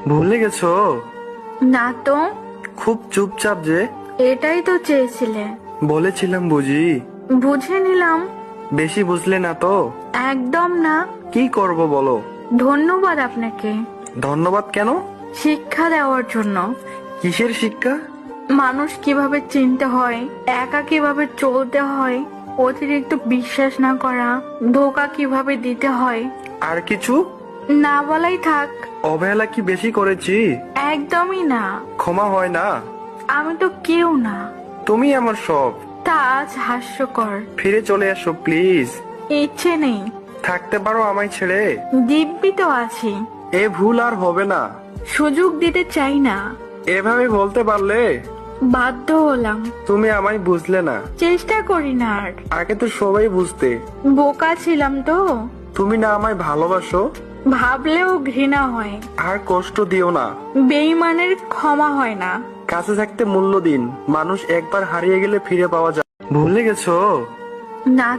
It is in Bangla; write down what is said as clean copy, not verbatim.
ভুলে গেছো? না তো। খুব চুপচাপ যে। এটাই তো চেয়েছিলে। বলেছিলাম বুঝি। বুঝে নিলাম। বেশি বুঝলে না তো? একদম না। কি করব বলো? ধন্যবাদ আপনাকে ধন্যবাদ কেন? শিক্ষা দেওয়ার জন্য। কিসের শিক্ষা? মানুষ কিভাবে চিনতে হয়, একা কিভাবে চলতে হয়, অতিরিক্ত বিশ্বাস না করা, ধোকা কিভাবে দিতে হয়। আর কিছু? না বলাই থাক। অবহেলা কি বেশি করেছি? একদমই না। ক্ষমা হয় না? আমি তো কেউ না। তুমি আমার সব। তা আজ হাস্যকর। ফিরে চলে আসো প্লিজ। ইচ্ছে নেই। থাকতে পারো আমায় ছেড়ে? দিব্যি তো আছি। এ ভুল আর হবে না। সুযোগ দিতে চাই না। এভাবে বলতে পারলে? বাধ্য হলাম। তুমি আমায় বুঝলে না। চেষ্টা করি না আর। আগে তো সবাই বুঝতে। বোকা ছিলাম তো। তুমি না আমায় ভালোবাসো? ভাবলেও ঘৃণা হয়। আর কষ্ট দিও না। বেঈমানের ক্ষমা হয় না। কাছে থাকতে মূল্য দিন। মানুষ একবার হারিয়ে গেলে ফিরে পাওয়া যায়। ভুলে গেছো? না